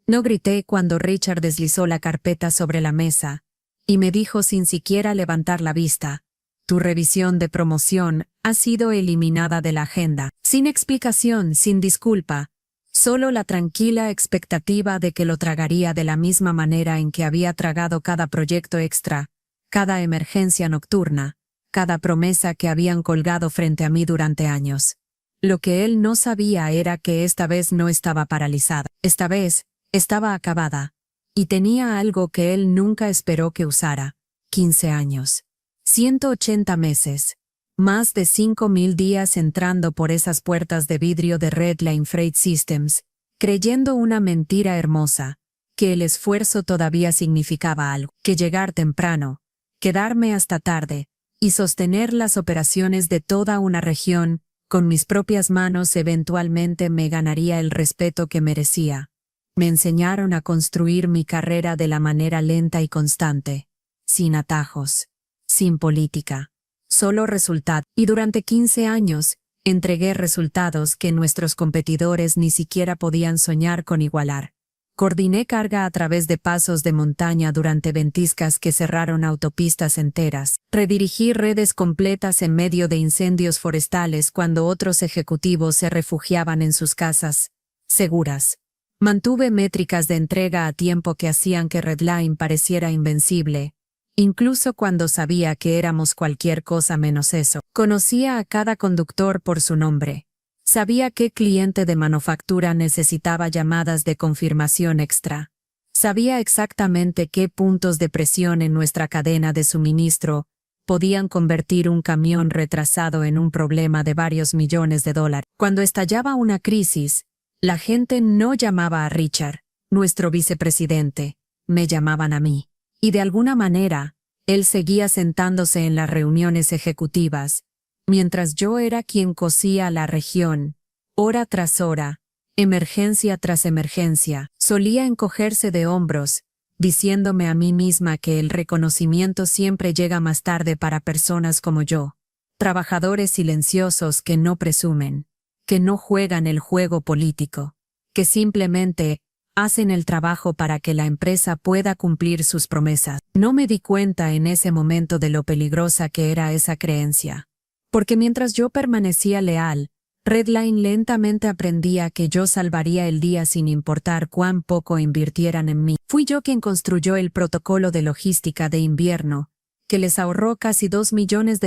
No grité cuando Richard deslizó la carpeta sobre la mesa y me dijo sin siquiera levantar la vista: tu revisión de promoción ha sido eliminada de la agenda. Sin explicación, sin disculpa, solo la tranquila expectativa de que lo tragaría de la misma manera en que había tragado cada proyecto extra, cada emergencia nocturna, cada promesa que habían colgado frente a mí durante años. Lo que él no sabía era que esta vez no estaba paralizada. Esta vez estaba acabada, y tenía algo que él nunca esperó que usara: 15 años. 180 meses. Más de 5.000 días entrando por esas puertas de vidrio de Redline Freight Systems, creyendo una mentira hermosa, que el esfuerzo todavía significaba algo, que llegar temprano, quedarme hasta tarde, y sostener las operaciones de toda una región con mis propias manos eventualmente me ganaría el respeto que merecía. Me enseñaron a construir mi carrera de la manera lenta y constante, sin atajos, sin política, solo resultado. Y durante 15 años, entregué resultados que nuestros competidores ni siquiera podían soñar con igualar. Coordiné carga a través de pasos de montaña durante ventiscas que cerraron autopistas enteras. Redirigí redes completas en medio de incendios forestales cuando otros ejecutivos se refugiaban en sus casas, seguras. Mantuve métricas de entrega a tiempo que hacían que Redline pareciera invencible, incluso cuando sabía que éramos cualquier cosa menos eso. Conocía a cada conductor por su nombre. Sabía qué cliente de manufactura necesitaba llamadas de confirmación extra. Sabía exactamente qué puntos de presión en nuestra cadena de suministro podían convertir un camión retrasado en un problema de varios millones de dólares. Cuando estallaba una crisis, la gente no llamaba a Richard, nuestro vicepresidente, me llamaban a mí. Y de alguna manera, él seguía sentándose en las reuniones ejecutivas, mientras yo era quien cosía la región, hora tras hora, emergencia tras emergencia. Solía encogerse de hombros, diciéndome a mí misma que el reconocimiento siempre llega más tarde para personas como yo, trabajadores silenciosos que no presumen, que no juegan el juego político, que simplemente hacen el trabajo para que la empresa pueda cumplir sus promesas. No me di cuenta en ese momento de lo peligrosa que era esa creencia, porque mientras yo permanecía leal, Redline lentamente aprendía que yo salvaría el día sin importar cuán poco invirtieran en mí. Fui yo quien construyó el protocolo de logística de invierno, que les ahorró casi $2 millones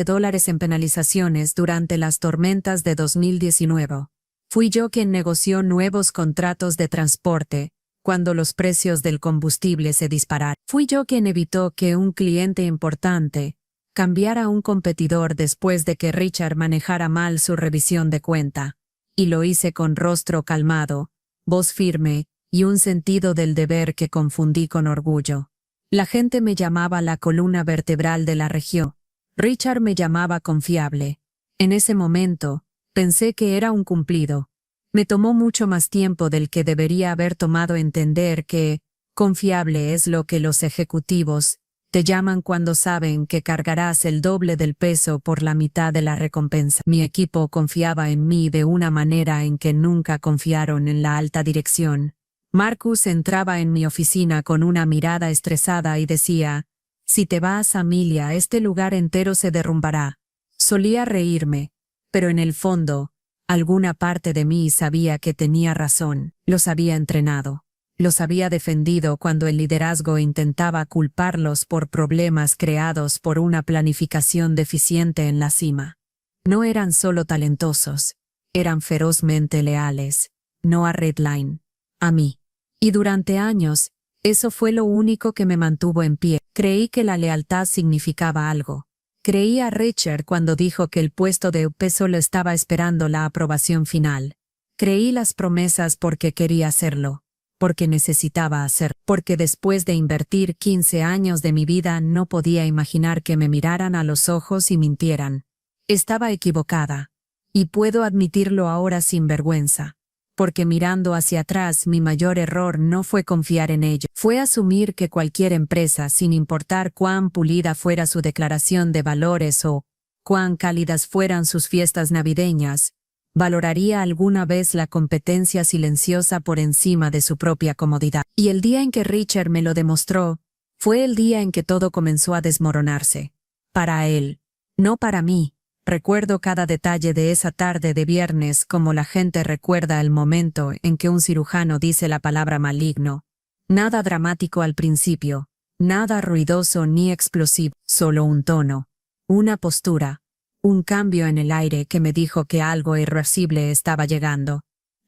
en penalizaciones durante las tormentas de 2019. Fui yo quien negoció nuevos contratos de transporte cuando los precios del combustible se dispararon. Fui yo quien evitó que un cliente importante cambiara a un competidor después de que Richard manejara mal su revisión de cuenta. Y lo hice con rostro calmado, voz firme y un sentido del deber que confundí con orgullo. La gente me llamaba la columna vertebral de la región. Richard me llamaba confiable. En ese momento, pensé que era un cumplido. Me tomó mucho más tiempo del que debería haber tomado entender que confiable es lo que los ejecutivos te llaman cuando saben que cargarás el doble del peso por la mitad de la recompensa. Mi equipo confiaba en mí de una manera en que nunca confiaron en la alta dirección. Marcus entraba en mi oficina con una mirada estresada y decía: si te vas, Amelia, este lugar entero se derrumbará. Solía reírme, pero en el fondo, alguna parte de mí sabía que tenía razón. Los había entrenado. Los había defendido cuando el liderazgo intentaba culparlos por problemas creados por una planificación deficiente en la cima. No eran solo talentosos, eran ferozmente leales, no a Redline, a mí. Y durante años, eso fue lo único que me mantuvo en pie. Creí que la lealtad significaba algo. Creí a Richard cuando dijo que el puesto de UP solo estaba esperando la aprobación final. Creí las promesas porque quería hacerlo, porque necesitaba hacerlo, porque después de invertir 15 años de mi vida no podía imaginar que me miraran a los ojos y mintieran. Estaba equivocada, y puedo admitirlo ahora sin vergüenza. Porque mirando hacia atrás mi mayor error no fue confiar en ello, fue asumir que cualquier empresa, sin importar cuán pulida fuera su declaración de valores o cuán cálidas fueran sus fiestas navideñas, Valoraría alguna vez la competencia silenciosa por encima de su propia comodidad. Y el día en que Richard me lo demostró, fue el día en que todo comenzó a desmoronarse. Para él, no para mí. Recuerdo cada detalle de esa tarde de viernes como la gente recuerda el momento en que un cirujano dice la palabra maligno. Nada dramático al principio, nada ruidoso ni explosivo, solo un tono, una postura, un cambio en el aire que me dijo que algo irreversible estaba llegando.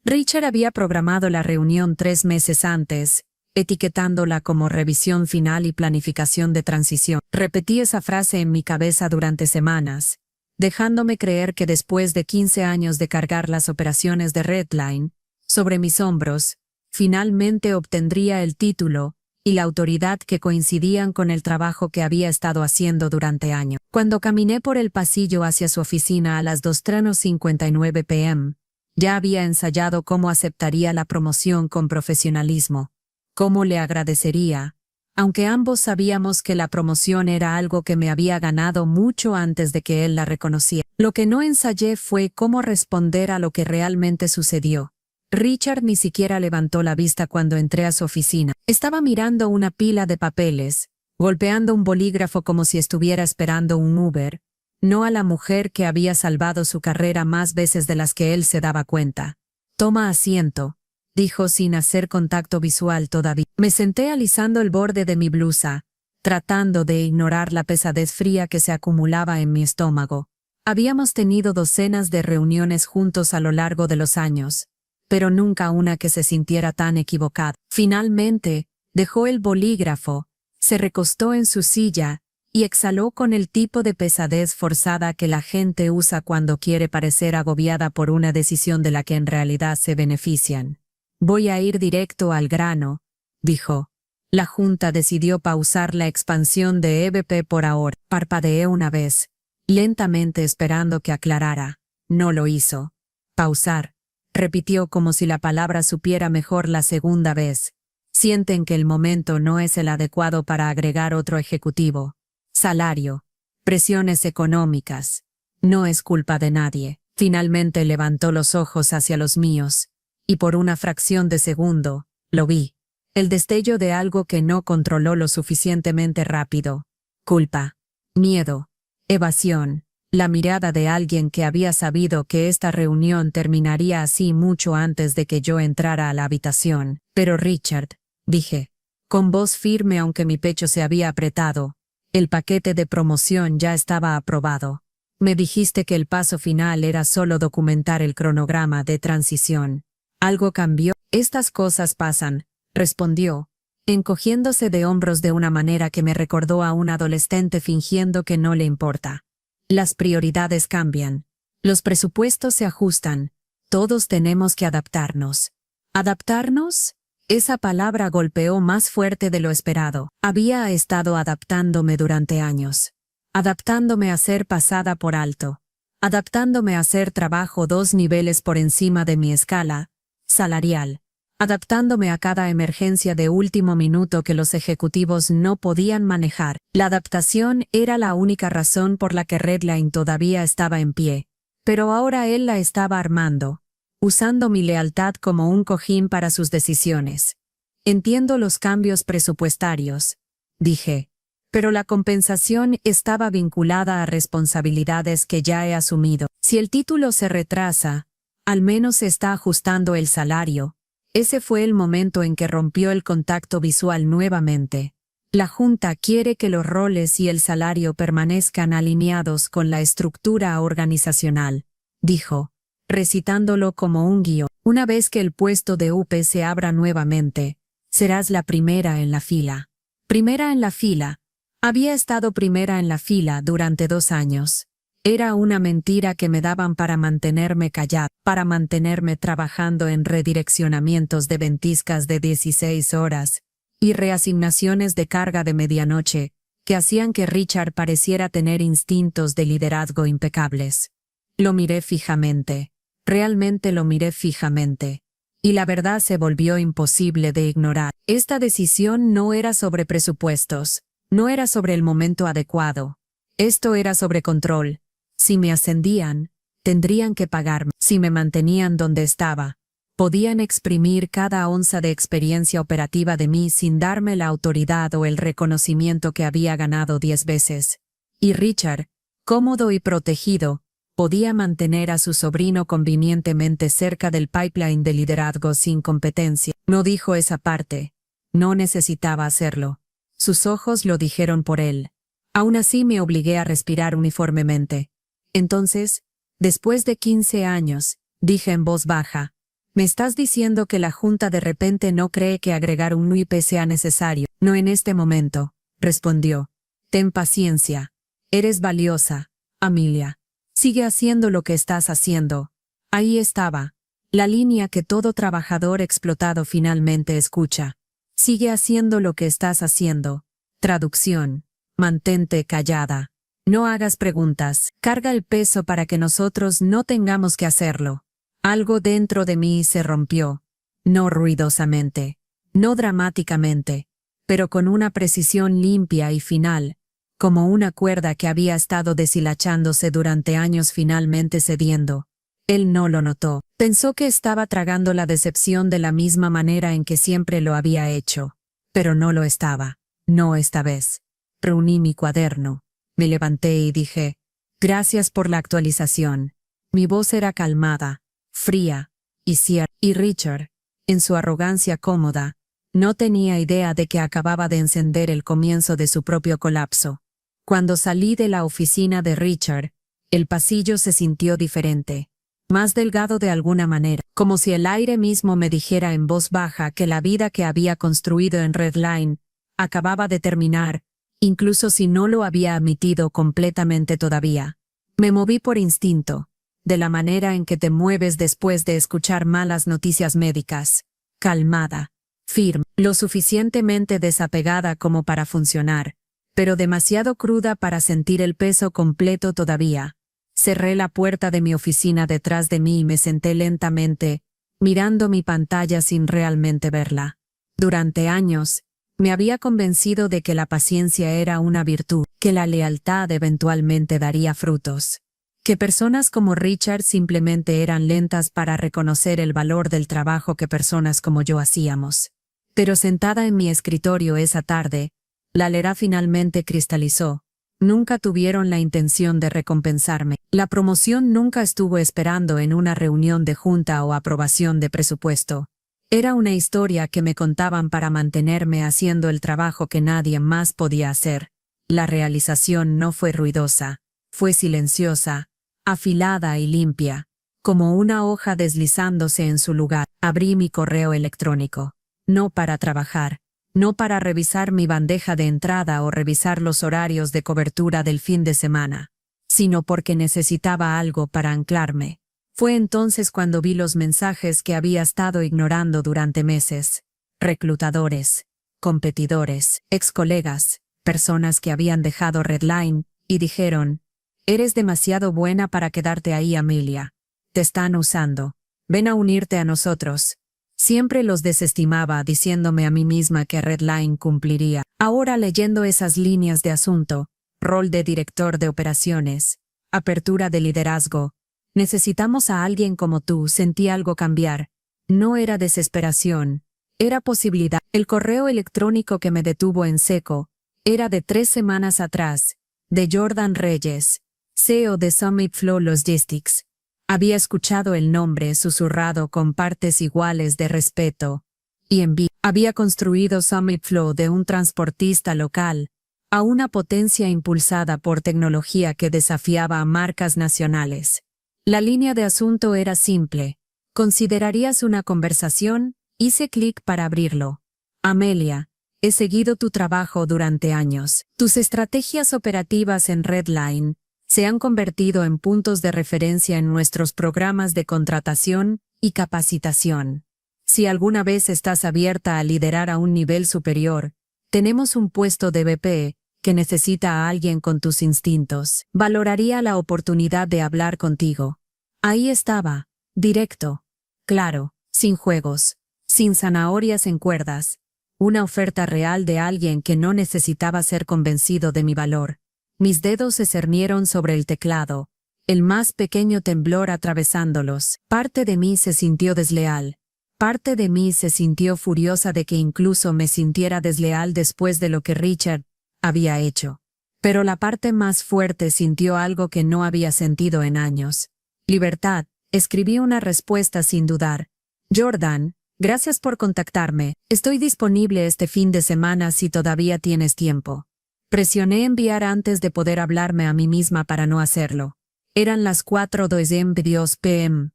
Richard había programado la reunión 3 meses antes, etiquetándola como revisión final y planificación de transición. Repetí esa frase en mi cabeza durante semanas, dejándome creer que después de 15 años de cargar las operaciones de Redline sobre mis hombros, finalmente obtendría el título y la autoridad que coincidían con el trabajo que había estado haciendo durante años. Cuando caminé por el pasillo hacia su oficina a las 2:59 p.m., ya había ensayado cómo aceptaría la promoción con profesionalismo, cómo le agradecería, aunque ambos sabíamos que la promoción era algo que me había ganado mucho antes de que él la reconociera. Lo que no ensayé fue cómo responder a lo que realmente sucedió. Richard ni siquiera levantó la vista cuando entré a su oficina. Estaba mirando una pila de papeles, golpeando un bolígrafo como si estuviera esperando un Uber, no a la mujer que había salvado su carrera más veces de las que él se daba cuenta. «Toma asiento», dijo sin hacer contacto visual todavía. Me senté alisando el borde de mi blusa, tratando de ignorar la pesadez fría que se acumulaba en mi estómago. Habíamos tenido docenas de reuniones juntos a lo largo de los años, pero nunca una que se sintiera tan equivocada. Finalmente, dejó el bolígrafo, se recostó en su silla y exhaló con el tipo de pesadez forzada que la gente usa cuando quiere parecer agobiada por una decisión de la que en realidad se benefician. «Voy a ir directo al grano», dijo. La Junta decidió pausar la expansión de EVP por ahora. Parpadeé una vez, lentamente esperando que aclarara. No lo hizo. «Pausar», repitió como si la palabra supiera mejor la segunda vez. «Sienten que el momento no es el adecuado para agregar otro ejecutivo. Salario. Presiones económicas. No es culpa de nadie». Finalmente levantó los ojos hacia los míos, y por una fracción de segundo, lo vi. El destello de algo que no controló lo suficientemente rápido. Culpa. Miedo. Evasión. La mirada de alguien que había sabido que esta reunión terminaría así mucho antes de que yo entrara a la habitación. «Pero Richard», dije, con voz firme aunque mi pecho se había apretado, «el paquete de promoción ya estaba aprobado. Me dijiste que el paso final era solo documentar el cronograma de transición. ¿Algo cambió?» «Estas cosas pasan», respondió, encogiéndose de hombros de una manera que me recordó a un adolescente fingiendo que no le importa. «Las prioridades cambian. Los presupuestos se ajustan. Todos tenemos que adaptarnos». ¿Adaptarnos? Esa palabra golpeó más fuerte de lo esperado. Había estado adaptándome durante años. Adaptándome a ser pasada por alto. Adaptándome a hacer trabajo 2 niveles por encima de mi escala salarial. Adaptándome a cada emergencia de último minuto que los ejecutivos no podían manejar. La adaptación era la única razón por la que Redline todavía estaba en pie. Pero ahora él la estaba armando, usando mi lealtad como un cojín para sus decisiones. «Entiendo los cambios presupuestarios», dije, «pero la compensación estaba vinculada a responsabilidades que ya he asumido. Si el título se retrasa, al menos se está ajustando el salario». Ese fue el momento en que rompió el contacto visual nuevamente. «La Junta quiere que los roles y el salario permanezcan alineados con la estructura organizacional», dijo, recitándolo como un guión. «Una vez que el puesto de UP se abra nuevamente, serás la primera en la fila». Primera en la fila. Había estado primera en la fila durante 2 años. Era una mentira que me daban para mantenerme callada, para mantenerme trabajando en redireccionamientos de ventiscas de 16 horas y reasignaciones de carga de medianoche que hacían que Richard pareciera tener instintos de liderazgo impecables. Lo miré fijamente. Realmente lo miré fijamente. Y la verdad se volvió imposible de ignorar. Esta decisión no era sobre presupuestos, no era sobre el momento adecuado. Esto era sobre control. Si me ascendían, tendrían que pagarme. Si me mantenían donde estaba, podían exprimir cada onza de experiencia operativa de mí sin darme la autoridad o el reconocimiento que había ganado 10 veces. Y Richard, cómodo y protegido, podía mantener a su sobrino convenientemente cerca del pipeline de liderazgo sin competencia. No dijo esa parte. No necesitaba hacerlo. Sus ojos lo dijeron por él. Aún así me obligué a respirar uniformemente. Entonces, después de 15 años, dije en voz baja, ¿me estás diciendo que la Junta de repente no cree que agregar un NUIP sea necesario? No en este momento, respondió. Ten paciencia. Eres valiosa, Amelia. Sigue haciendo lo que estás haciendo. Ahí estaba. La línea que todo trabajador explotado finalmente escucha. Sigue haciendo lo que estás haciendo. Traducción. Mantente callada. No hagas preguntas. Carga el peso para que nosotros no tengamos que hacerlo. Algo dentro de mí se rompió. No ruidosamente. No dramáticamente. Pero con una precisión limpia y final. Como una cuerda que había estado deshilachándose durante años finalmente cediendo. Él no lo notó. Pensó que estaba tragando la decepción de la misma manera en que siempre lo había hecho. Pero no lo estaba. No esta vez. Reuní mi cuaderno. Me levanté y dije, gracias por la actualización. Mi voz era calmada, fría, y cierta. Y Richard, en su arrogancia cómoda, no tenía idea de que acababa de encender el comienzo de su propio colapso. Cuando salí de la oficina de Richard, el pasillo se sintió diferente. Más delgado de alguna manera, como si el aire mismo me dijera en voz baja que la vida que había construido en Redline acababa de terminar, incluso si no lo había admitido completamente todavía. Me moví por instinto, de la manera en que te mueves después de escuchar malas noticias médicas, calmada, firme, lo suficientemente desapegada como para funcionar, pero demasiado cruda para sentir el peso completo todavía. Cerré la puerta de mi oficina detrás de mí y me senté lentamente, mirando mi pantalla sin realmente verla. Durante años, me había convencido de que la paciencia era una virtud, que la lealtad eventualmente daría frutos, que personas como Richard simplemente eran lentas para reconocer el valor del trabajo que personas como yo hacíamos. Pero sentada en mi escritorio esa tarde, la lera finalmente cristalizó. Nunca tuvieron la intención de recompensarme. La promoción nunca estuvo esperando en una reunión de junta o aprobación de presupuesto. Era una historia que me contaban para mantenerme haciendo el trabajo que nadie más podía hacer. La realización no fue ruidosa, fue silenciosa, afilada y limpia, como una hoja deslizándose en su lugar. Abrí mi correo electrónico. No para trabajar. No para revisar mi bandeja de entrada o revisar los horarios de cobertura del fin de semana, sino porque necesitaba algo para anclarme. Fue entonces cuando vi los mensajes que había estado ignorando durante meses. Reclutadores, competidores, excolegas, personas que habían dejado Redline, y dijeron, eres demasiado buena para quedarte ahí, Amelia. Te están usando. Ven a unirte a nosotros. Siempre los desestimaba diciéndome a mí misma que Redline cumpliría. Ahora leyendo esas líneas de asunto, rol de director de operaciones, apertura de liderazgo, necesitamos a alguien como tú, sentí algo cambiar. No era desesperación, era posibilidad. El correo electrónico que me detuvo en seco, era de 3 semanas atrás, de Jordan Reyes, CEO de Summit Flow Logistics. Había escuchado el nombre susurrado con partes iguales de respeto y envidia. Había construido Summit Flow de un transportista local a una potencia impulsada por tecnología que desafiaba a marcas nacionales. La línea de asunto era simple. ¿Considerarías una conversación? Hice clic para abrirlo. Amelia, he seguido tu trabajo durante años. Tus estrategias operativas en Redline se han convertido en puntos de referencia en nuestros programas de contratación y capacitación. Si alguna vez estás abierta a liderar a un nivel superior, tenemos un puesto de VP que necesita a alguien con tus instintos. Valoraría la oportunidad de hablar contigo. Ahí estaba, directo, claro, sin juegos, sin zanahorias en cuerdas, una oferta real de alguien que no necesitaba ser convencido de mi valor. Mis dedos se cernieron sobre el teclado, el más pequeño temblor atravesándolos. Parte de mí se sintió desleal. Parte de mí se sintió furiosa de que incluso me sintiera desleal después de lo que Richard había hecho. Pero la parte más fuerte sintió algo que no había sentido en años. Libertad. Escribí una respuesta sin dudar. Jordan, gracias por contactarme. Estoy disponible este fin de semana si todavía tienes tiempo. Presioné enviar antes de poder hablarme a mí misma para no hacerlo. Eran las 4:02 p.m.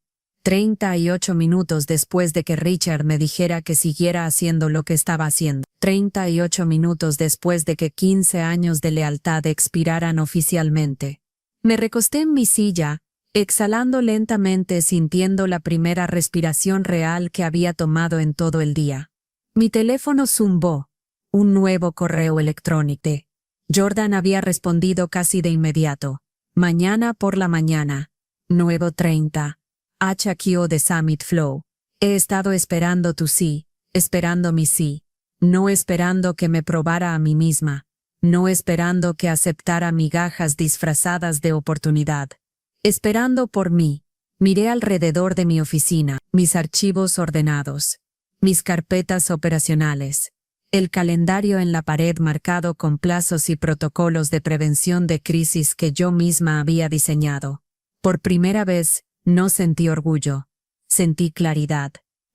38 minutos después de que Richard me dijera que siguiera haciendo lo que estaba haciendo. 38 minutos después de que 15 años de lealtad expiraran oficialmente. Me recosté en mi silla, exhalando lentamente, sintiendo la primera respiración real que había tomado en todo el día. Mi teléfono zumbó. Un nuevo correo electrónico. Jordan había respondido casi de inmediato. Mañana por la mañana. 9:30. HQ de Summit Flow. He estado esperando tu sí, esperando mi sí. No esperando que me probara a mí misma. No esperando que aceptara migajas disfrazadas de oportunidad. Esperando por mí. Miré alrededor de mi oficina, mis archivos ordenados, mis carpetas operacionales, el calendario en la pared marcado con plazos y protocolos de prevención de crisis que yo misma había diseñado. Por primera vez, no sentí orgullo. Sentí claridad.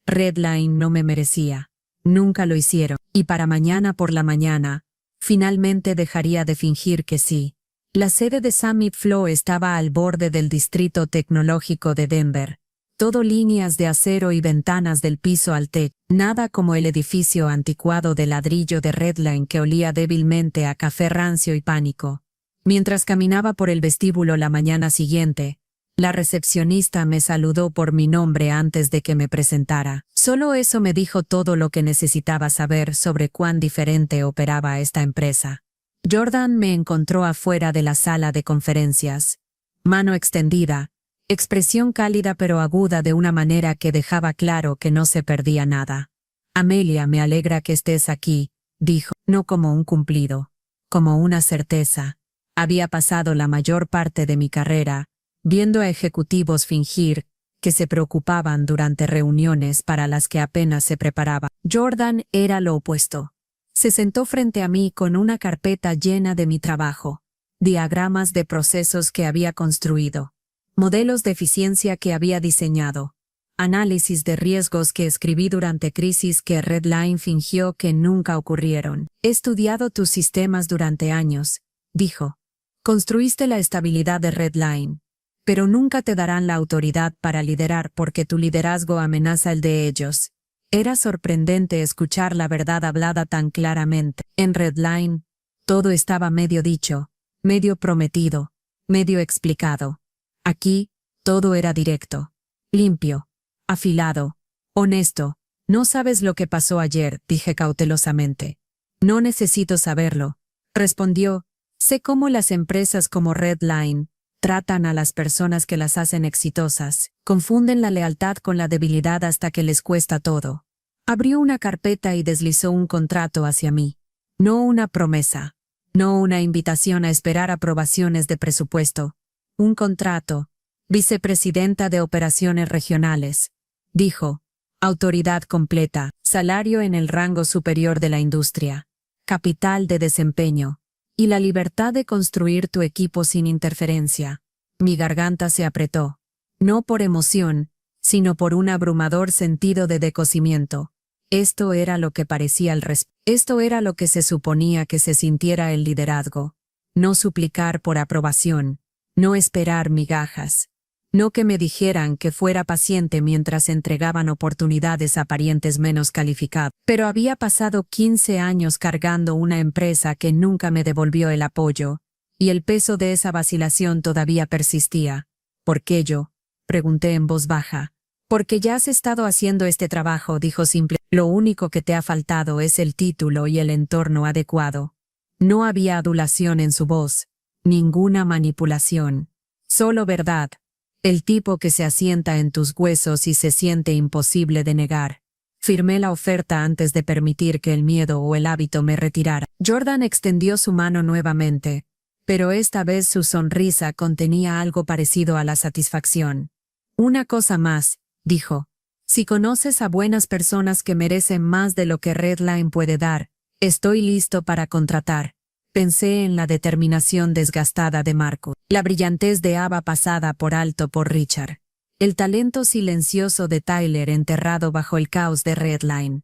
Redline no me merecía. Nunca lo hicieron. Y para mañana por la mañana, finalmente dejaría de fingir que sí. La sede de Summit Flow estaba al borde del distrito tecnológico de Denver. Todo líneas de acero y ventanas del piso al techo. Nada como el edificio anticuado de ladrillo de Redline que olía débilmente a café rancio y pánico. Mientras caminaba por el vestíbulo la mañana siguiente, la recepcionista me saludó por mi nombre antes de que me presentara. Solo eso me dijo todo lo que necesitaba saber sobre cuán diferente operaba esta empresa. Jordan me encontró afuera de la sala de conferencias. Mano extendida, expresión cálida pero aguda de una manera que dejaba claro que no se perdía nada. Amelia, me alegra que estés aquí, dijo, no como un cumplido, como una certeza. Había pasado la mayor parte de mi carrera viendo a ejecutivos fingir que se preocupaban durante reuniones para las que apenas se preparaban. Jordan era lo opuesto. Se sentó frente a mí con una carpeta llena de mi trabajo, diagramas de procesos que había construido, modelos de eficiencia que había diseñado, análisis de riesgos que escribí durante crisis que Redline fingió que nunca ocurrieron. He estudiado tus sistemas durante años, dijo. Construiste la estabilidad de Redline, pero nunca te darán la autoridad para liderar porque tu liderazgo amenaza el de ellos. Era sorprendente escuchar la verdad hablada tan claramente. En Redline, todo estaba medio dicho, medio prometido, medio explicado. Aquí, todo era directo, limpio, afilado, honesto. No sabes lo que pasó ayer, dije cautelosamente. No necesito saberlo, respondió. Sé cómo las empresas como Redline tratan a las personas que las hacen exitosas, confunden la lealtad con la debilidad hasta que les cuesta todo. Abrió una carpeta y deslizó un contrato hacia mí. No una promesa, no una invitación a esperar aprobaciones de presupuesto. Un contrato. Vicepresidenta de Operaciones Regionales. Dijo. Autoridad completa, salario en el rango superior de la industria, capital de desempeño. Y la libertad de construir tu equipo sin interferencia. Mi garganta se apretó. No por emoción, sino por un abrumador sentido de decocimiento. Esto era lo que parecía Esto era lo que se suponía que se sintiera el liderazgo. No suplicar por aprobación. No esperar migajas. No que me dijeran que fuera paciente mientras entregaban oportunidades a parientes menos calificados. Pero había pasado 15 años cargando una empresa que nunca me devolvió el apoyo, y el peso de esa vacilación todavía persistía. ¿Por qué yo? Pregunté en voz baja. Porque ya has estado haciendo este trabajo, dijo simple. Lo único que te ha faltado es el título y el entorno adecuado. No había adulación en su voz, ninguna manipulación. Solo verdad. El tipo que se asienta en tus huesos y se siente imposible de negar. Firmé la oferta antes de permitir que el miedo o el hábito me retirara. Jordan extendió su mano nuevamente, pero esta vez su sonrisa contenía algo parecido a la satisfacción. Una cosa más, dijo. Si conoces a buenas personas que merecen más de lo que Redline puede dar, estoy listo para contratar. Pensé en la determinación desgastada de Marcus, la brillantez de Ava pasada por alto por Richard, el talento silencioso de Tyler enterrado bajo el caos de Redline.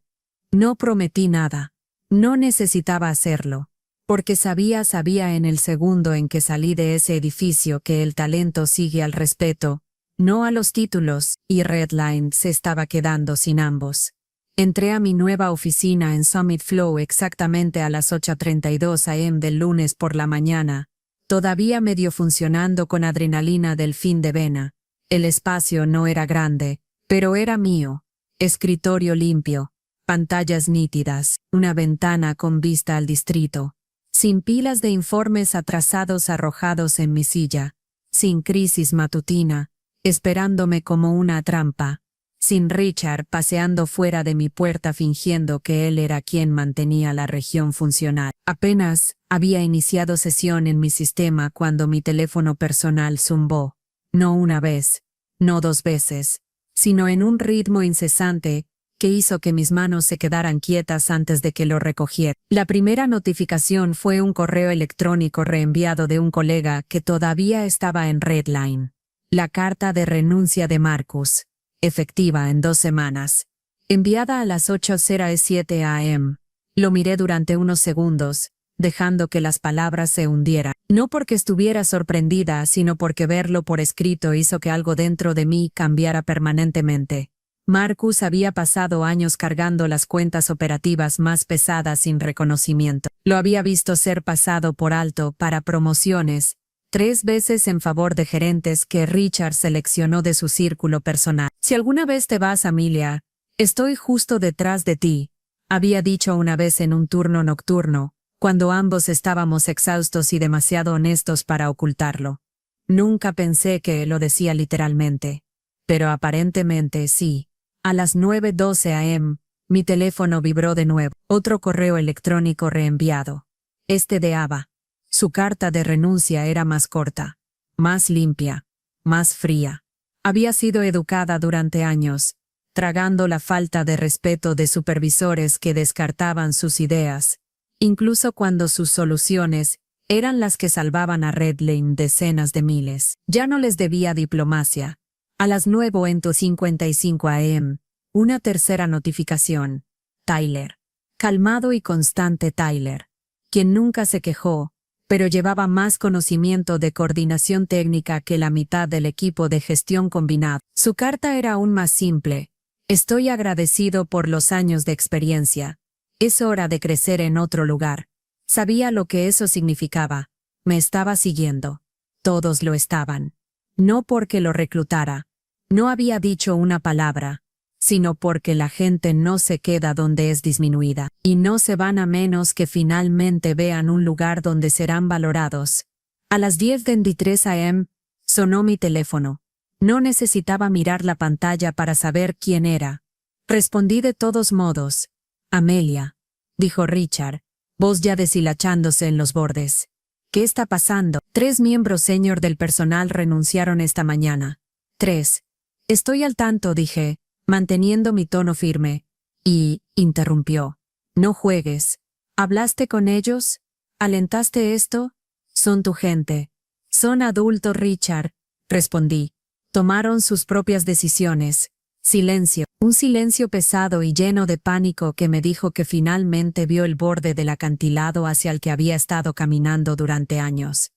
No prometí nada. No necesitaba hacerlo, porque sabía en el segundo en que salí de ese edificio que el talento sigue al respeto, no a los títulos, y Redline se estaba quedando sin ambos. Entré a mi nueva oficina en Summit Flow exactamente a las 8:32 am del lunes por la mañana, todavía medio funcionando con adrenalina del fin de vena. El espacio no era grande, pero era mío. Escritorio limpio, pantallas nítidas, una ventana con vista al distrito, sin pilas de informes atrasados arrojados en mi silla, sin crisis matutina, esperándome como una trampa, sin Richard paseando fuera de mi puerta fingiendo que él era quien mantenía la región funcional. Apenas había iniciado sesión en mi sistema cuando mi teléfono personal zumbó, no una vez, no 2 veces, sino en un ritmo incesante que hizo que mis manos se quedaran quietas antes de que lo recogiera. La primera notificación fue un correo electrónico reenviado de un colega que todavía estaba en Redline. La carta de renuncia de Marcus, efectiva en 2 semanas. Enviada a las 8:07 am. Lo miré durante unos segundos, dejando que las palabras se hundieran. No porque estuviera sorprendida, sino porque verlo por escrito hizo que algo dentro de mí cambiara permanentemente. Marcus había pasado años cargando las cuentas operativas más pesadas sin reconocimiento. Lo había visto ser pasado por alto para promociones, 3 veces en favor de gerentes que Richard seleccionó de su círculo personal. Si alguna vez te vas, Amelia, estoy justo detrás de ti, había dicho una vez en un turno nocturno, cuando ambos estábamos exhaustos y demasiado honestos para ocultarlo. Nunca pensé que lo decía literalmente, pero aparentemente sí. A las 9:12 am, mi teléfono vibró de nuevo. Otro correo electrónico reenviado. Este de Ava. Su carta de renuncia era más corta, más limpia, más fría. Había sido educada durante años, tragando la falta de respeto de supervisores que descartaban sus ideas, incluso cuando sus soluciones eran las que salvaban a Redline decenas de miles. Ya no les debía diplomacia. A las 9:55 am, una tercera notificación. Tyler. Calmado y constante Tyler, quien nunca se quejó, pero llevaba más conocimiento de coordinación técnica que la mitad del equipo de gestión combinado. Su carta era aún más simple. Estoy agradecido por los años de experiencia. Es hora de crecer en otro lugar. Sabía lo que eso significaba. Me estaba siguiendo. Todos lo estaban. No porque lo reclutara. No había dicho una palabra, sino porque la gente no se queda donde es disminuida, y no se van a menos que finalmente vean un lugar donde serán valorados. A las 10:23 am, sonó mi teléfono. No necesitaba mirar la pantalla para saber quién era. Respondí de todos modos. Amelia, dijo Richard, voz ya deshilachándose en los bordes. ¿Qué está pasando? 3 miembros senior del personal renunciaron esta mañana. 3. Estoy al tanto, dije, manteniendo mi tono firme. Y, interrumpió. No juegues. ¿Hablaste con ellos? ¿Alentaste esto? Son tu gente. Son adultos, Richard, respondí. Tomaron sus propias decisiones. Silencio. Un silencio pesado y lleno de pánico que me dijo que finalmente vio el borde del acantilado hacia el que había estado caminando durante años.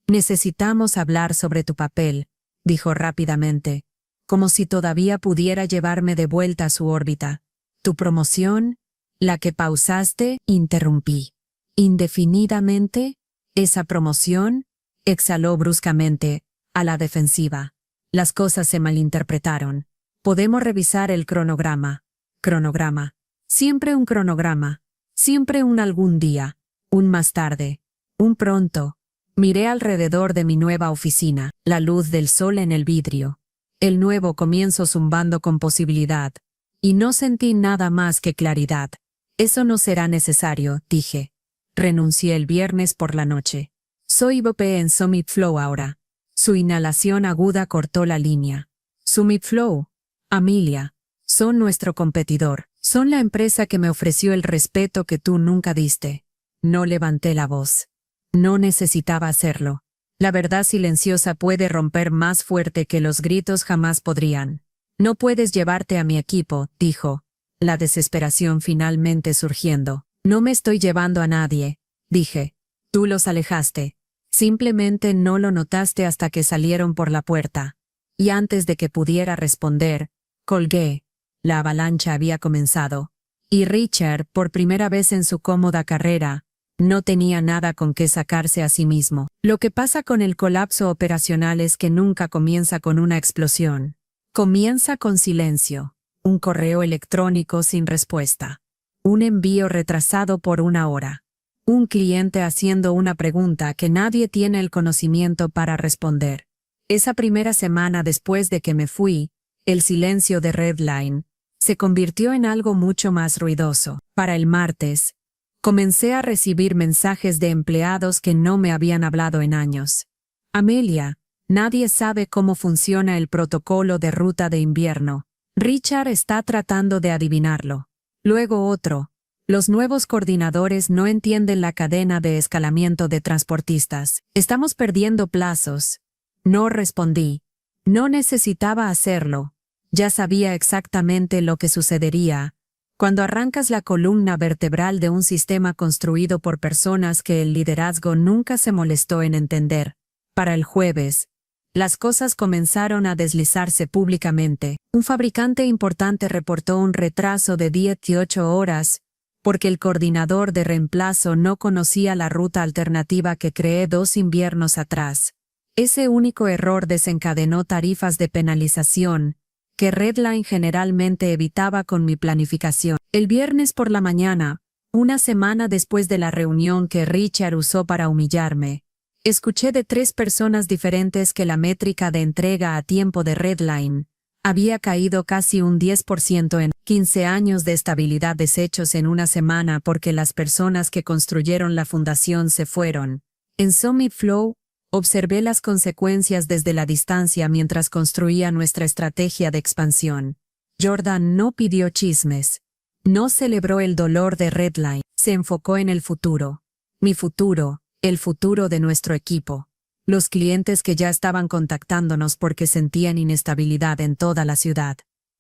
Necesitamos hablar sobre tu papel, dijo rápidamente, como si todavía pudiera llevarme de vuelta a su órbita. ¿Tu promoción? ¿La que pausaste? Interrumpí. ¿Indefinidamente? ¿Esa promoción? Exhaló bruscamente, a la defensiva. Las cosas se malinterpretaron. Podemos revisar el cronograma. Cronograma. Siempre un cronograma. Siempre un algún día. Un más tarde. Un pronto. Miré alrededor de mi nueva oficina, la luz del sol en el vidrio. El nuevo comienzo zumbando con posibilidad. Y no sentí nada más que claridad. Eso no será necesario, dije. Renuncié el viernes por la noche. Soy VP en Summit Flow ahora. Su inhalación aguda cortó la línea. Summit Flow, Amelia, son nuestro competidor. Son la empresa que me ofreció el respeto que tú nunca diste. No levanté la voz. No necesitaba hacerlo. La verdad silenciosa puede romper más fuerte que los gritos jamás podrían. No puedes llevarte a mi equipo, dijo, la desesperación finalmente surgiendo. No me estoy llevando a nadie, dije. Tú los alejaste. Simplemente no lo notaste hasta que salieron por la puerta. Y antes de que pudiera responder, colgué. La avalancha había comenzado. Y Richard, por primera vez en su cómoda carrera, no tenía nada con qué sacarse a sí mismo. Lo que pasa con el colapso operacional es que nunca comienza con una explosión. Comienza con silencio, un correo electrónico sin respuesta, un envío retrasado por 1 hora, un cliente haciendo una pregunta que nadie tiene el conocimiento para responder. Esa primera semana después de que me fui, el silencio de Redline se convirtió en algo mucho más ruidoso. Para el martes, comencé a recibir mensajes de empleados que no me habían hablado en años. Amelia, nadie sabe cómo funciona el protocolo de ruta de invierno. Richard está tratando de adivinarlo. Luego otro. Los nuevos coordinadores no entienden la cadena de escalamiento de transportistas. Estamos perdiendo plazos. No respondí. No necesitaba hacerlo. Ya sabía exactamente lo que sucedería. Cuando arrancas la columna vertebral de un sistema construido por personas que el liderazgo nunca se molestó en entender. Para el jueves, las cosas comenzaron a deslizarse públicamente. Un fabricante importante reportó un retraso de 18 horas porque el coordinador de reemplazo no conocía la ruta alternativa que creé 2 inviernos atrás. Ese único error desencadenó tarifas de penalización que Redline generalmente evitaba con mi planificación. El viernes por la mañana, una semana después de la reunión que Richard usó para humillarme, escuché de 3 personas diferentes que la métrica de entrega a tiempo de Redline había caído casi un 10% en 15 años de estabilidad deshechos en una semana porque las personas que construyeron la fundación se fueron. En Summit Flow, observé las consecuencias desde la distancia mientras construía nuestra estrategia de expansión. Jordan no pidió chismes. No celebró el dolor de Redline. Se enfocó en el futuro. Mi futuro, el futuro de nuestro equipo. Los clientes que ya estaban contactándonos porque sentían inestabilidad en toda la ciudad.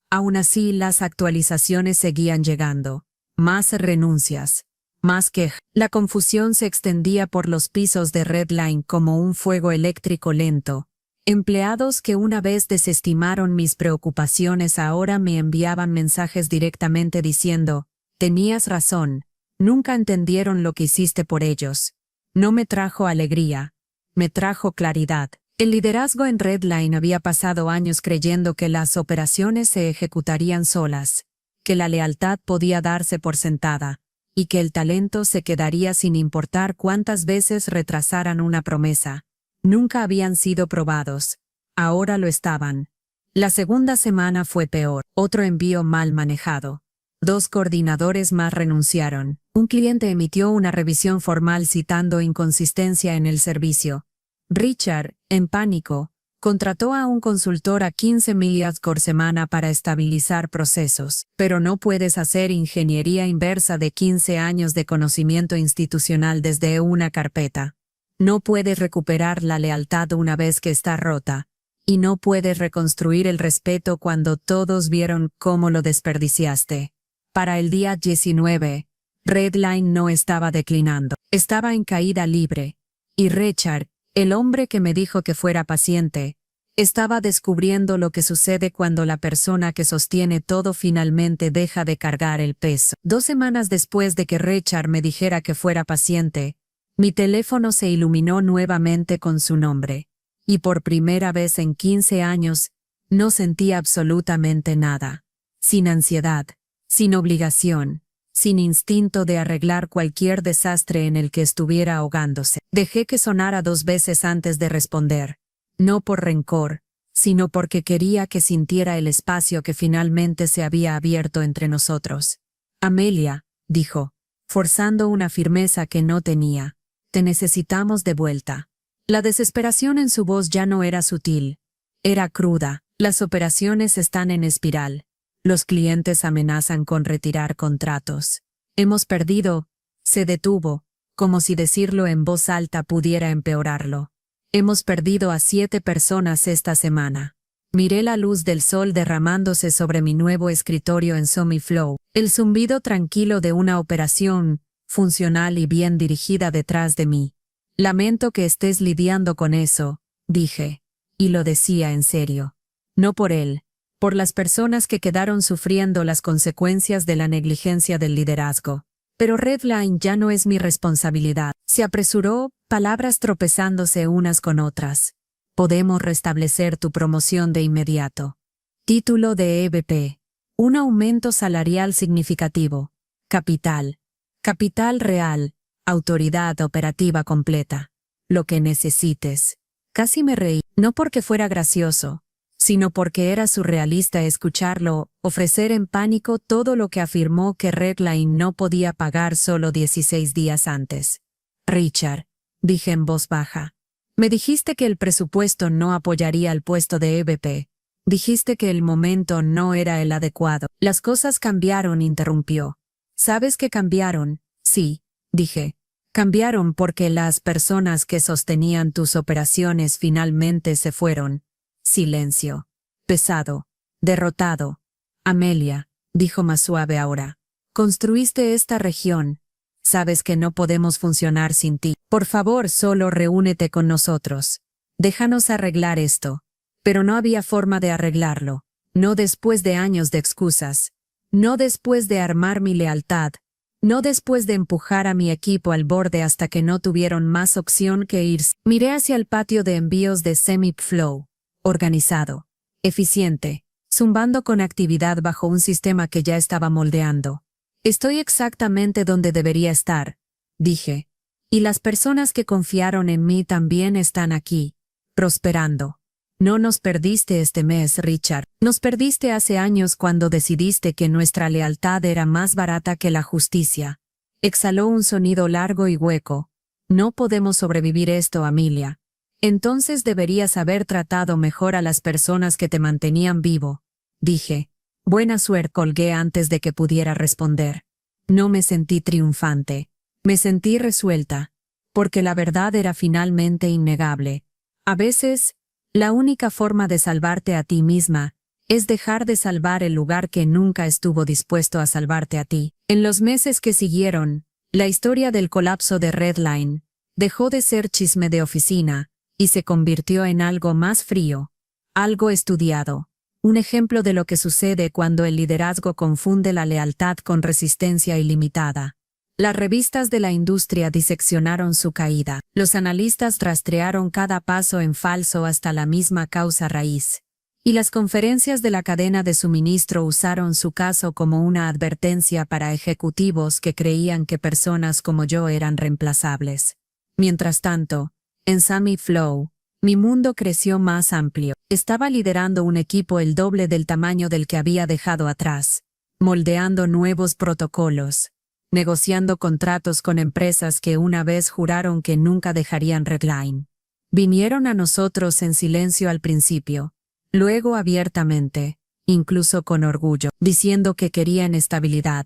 Aún así, las actualizaciones seguían llegando. Más renuncias. Más quejas. La confusión se extendía por los pisos de Redline como un fuego eléctrico lento. Empleados que una vez desestimaron mis preocupaciones ahora me enviaban mensajes directamente diciendo, tenías razón, nunca entendieron lo que hiciste por ellos. No me trajo alegría, me trajo claridad. El liderazgo en Redline había pasado años creyendo que las operaciones se ejecutarían solas, que la lealtad podía darse por sentada, y que el talento se quedaría sin importar cuántas veces retrasaran una promesa. Nunca habían sido probados. Ahora lo estaban. La segunda semana fue peor. Otro envío mal manejado. 2 coordinadores más renunciaron. Un cliente emitió una revisión formal citando inconsistencia en el servicio. Richard, en pánico, contrató a un consultor a 15 millas por semana para estabilizar procesos, pero no puedes hacer ingeniería inversa de 15 años de conocimiento institucional desde una carpeta. No puedes recuperar la lealtad una vez que está rota, y no puedes reconstruir el respeto cuando todos vieron cómo lo desperdiciaste. Para el día 19, Redline no estaba declinando, estaba en caída libre, y Richard, el hombre que me dijo que fuera paciente, estaba descubriendo lo que sucede cuando la persona que sostiene todo finalmente deja de cargar el peso. 2 semanas después de que Richard me dijera que fuera paciente, mi teléfono se iluminó nuevamente con su nombre, y por primera vez en 15 años, no sentí absolutamente nada. Sin ansiedad, sin obligación, sin instinto de arreglar cualquier desastre en el que estuviera ahogándose. Dejé que sonara 2 veces antes de responder, no por rencor, sino porque quería que sintiera el espacio que finalmente se había abierto entre nosotros. Amelia, dijo, forzando una firmeza que no tenía, te necesitamos de vuelta. La desesperación en su voz ya no era sutil. Era cruda. Las operaciones están en espiral. Los clientes amenazan con retirar contratos. Hemos perdido. Se detuvo, como si decirlo en voz alta pudiera empeorarlo. Hemos perdido a 7 personas esta semana. Miré la luz del sol derramándose sobre mi nuevo escritorio en SomiFlow, el zumbido tranquilo de una operación, funcional y bien dirigida detrás de mí. Lamento que estés lidiando con eso, dije. Y lo decía en serio. No por él, por las personas que quedaron sufriendo las consecuencias de la negligencia del liderazgo. Pero Redline ya no es mi responsabilidad. Se apresuró, palabras tropezándose unas con otras. Podemos restablecer tu promoción de inmediato. Título de EVP. Un aumento salarial significativo. Capital. Capital real. Autoridad operativa completa. Lo que necesites. Casi me reí, no porque fuera gracioso, sino porque era surrealista escucharlo, ofrecer en pánico todo lo que afirmó que Redline no podía pagar solo 16 días antes. Richard, dije en voz baja. Me dijiste que el presupuesto no apoyaría al puesto de EVP. Dijiste que el momento no era el adecuado. Las cosas cambiaron, interrumpió. ¿Sabes que cambiaron? Sí, dije. Cambiaron porque las personas que sostenían tus operaciones finalmente se fueron. Silencio. Pesado. Derrotado. Amelia, dijo más suave ahora. Construiste esta región. Sabes que no podemos funcionar sin ti. Por favor, solo reúnete con nosotros. Déjanos arreglar esto. Pero no había forma de arreglarlo. No después de años de excusas. No después de armar mi lealtad. No después de empujar a mi equipo al borde hasta que no tuvieron más opción que irse. Miré hacia el patio de envíos de SomiFlow. Organizado. Eficiente. Zumbando con actividad bajo un sistema que ya estaba moldeando. Estoy exactamente donde debería estar, dije. Y las personas que confiaron en mí también están aquí, prosperando. No nos perdiste este mes, Richard. Nos perdiste hace años cuando decidiste que nuestra lealtad era más barata que la justicia. Exhaló un sonido largo y hueco. No podemos sobrevivir esto, Amelia. Entonces deberías haber tratado mejor a las personas que te mantenían vivo, dije. Buena suerte, colgué antes de que pudiera responder. No me sentí triunfante. Me sentí resuelta, porque la verdad era finalmente innegable. A veces, la única forma de salvarte a ti misma es dejar de salvar el lugar que nunca estuvo dispuesto a salvarte a ti. En los meses que siguieron, la historia del colapso de Redline dejó de ser chisme de oficina y se convirtió en algo más frío, algo estudiado. Un ejemplo de lo que sucede cuando el liderazgo confunde la lealtad con resistencia ilimitada. Las revistas de la industria diseccionaron su caída. Los analistas rastrearon cada paso en falso hasta la misma causa raíz. Y las conferencias de la cadena de suministro usaron su caso como una advertencia para ejecutivos que creían que personas como yo eran reemplazables. Mientras tanto, en SomiFlow, mi mundo creció más amplio. Estaba liderando un equipo el doble del tamaño del que había dejado atrás, moldeando nuevos protocolos, negociando contratos con empresas que una vez juraron que nunca dejarían Redline. Vinieron a nosotros en silencio al principio, luego abiertamente, incluso con orgullo, diciendo que querían estabilidad,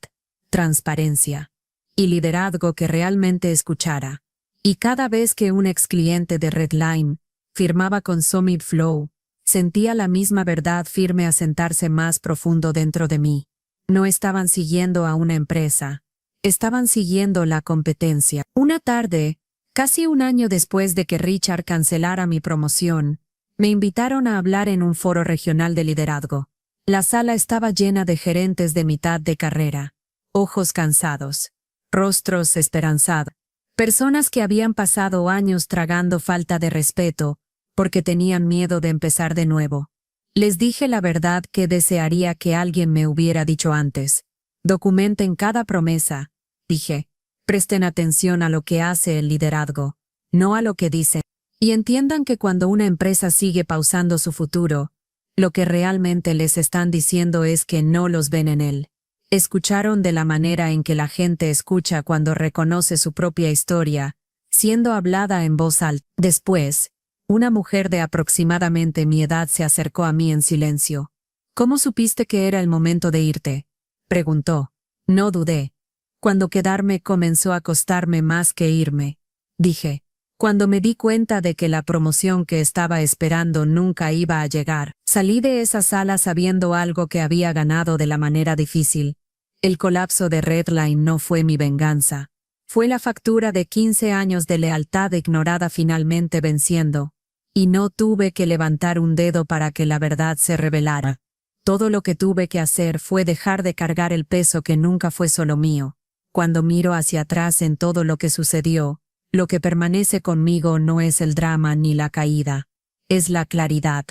transparencia y liderazgo que realmente escuchara. Y cada vez que un ex cliente de Redline firmaba con SomiFlow, sentía la misma verdad firme asentarse más profundo dentro de mí. No estaban siguiendo a una empresa, estaban siguiendo la competencia. Una tarde, casi un año después de que Richard cancelara mi promoción, me invitaron a hablar en un foro regional de liderazgo. La sala estaba llena de gerentes de mitad de carrera, ojos cansados, rostros esperanzados, personas que habían pasado años tragando falta de respeto, porque tenían miedo de empezar de nuevo. Les dije la verdad que desearía que alguien me hubiera dicho antes. Documenten cada promesa, dije. Presten atención a lo que hace el liderazgo, no a lo que dicen. Y entiendan que cuando una empresa sigue pausando su futuro, lo que realmente les están diciendo es que no los ven en él. Escucharon de la manera en que la gente escucha cuando reconoce su propia historia, siendo hablada en voz alta. Después, una mujer de aproximadamente mi edad se acercó a mí en silencio. ¿Cómo supiste que era el momento de irte?, preguntó. No dudé. Cuando quedarme comenzó a costarme más que irme, dije. Cuando me di cuenta de que la promoción que estaba esperando nunca iba a llegar, salí de esa sala sabiendo algo que había ganado de la manera difícil. El colapso de Redline no fue mi venganza. Fue la factura de 15 años de lealtad ignorada finalmente venciendo. Y no tuve que levantar un dedo para que la verdad se revelara. Todo lo que tuve que hacer fue dejar de cargar el peso que nunca fue solo mío. Cuando miro hacia atrás en todo lo que sucedió, lo que permanece conmigo no es el drama ni la caída, es la claridad.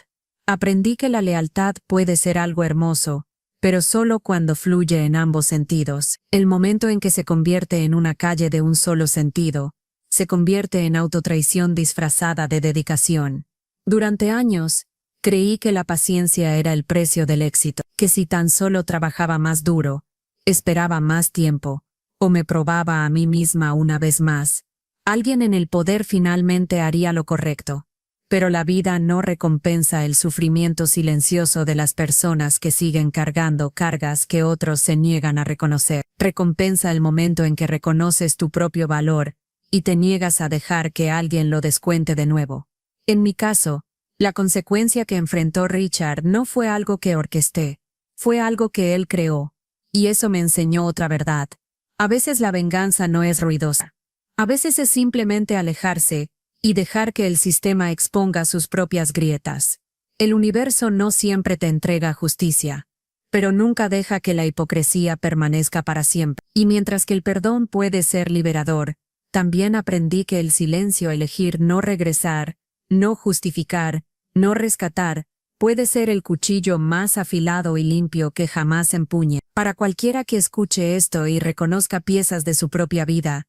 Aprendí que la lealtad puede ser algo hermoso, pero solo cuando fluye en ambos sentidos. El momento en que se convierte en una calle de un solo sentido, se convierte en autotraición disfrazada de dedicación. Durante años, creí que la paciencia era el precio del éxito, que si tan solo trabajaba más duro, esperaba más tiempo, o me probaba a mí misma una vez más, alguien en el poder finalmente haría lo correcto. Pero la vida no recompensa el sufrimiento silencioso de las personas que siguen cargando cargas que otros se niegan a reconocer. Recompensa el momento en que reconoces tu propio valor y te niegas a dejar que alguien lo descuente de nuevo. En mi caso, la consecuencia que enfrentó Richard no fue algo que orquesté, fue algo que él creó. Y eso me enseñó otra verdad. A veces la venganza no es ruidosa. A veces es simplemente alejarse y dejar que el sistema exponga sus propias grietas. El universo no siempre te entrega justicia, pero nunca deja que la hipocresía permanezca para siempre. Y mientras que el perdón puede ser liberador, también aprendí que el silencio, elegir no regresar, no justificar, no rescatar, puede ser el cuchillo más afilado y limpio que jamás empuñe. Para cualquiera que escuche esto y reconozca piezas de su propia vida,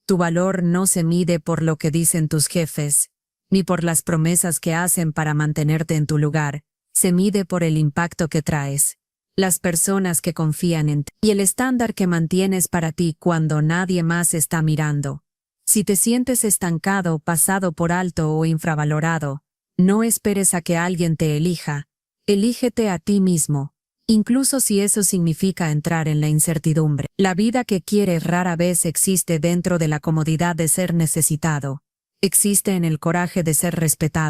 tu valor no se mide por lo que dicen tus jefes, ni por las promesas que hacen para mantenerte en tu lugar, se mide por el impacto que traes, las personas que confían en ti y el estándar que mantienes para ti cuando nadie más está mirando. Si te sientes estancado, pasado por alto o infravalorado, no esperes a que alguien te elija, elígete a ti mismo. Incluso si eso significa entrar en la incertidumbre. La vida que quieres rara vez existe dentro de la comodidad de ser necesitado. Existe en el coraje de ser respetado.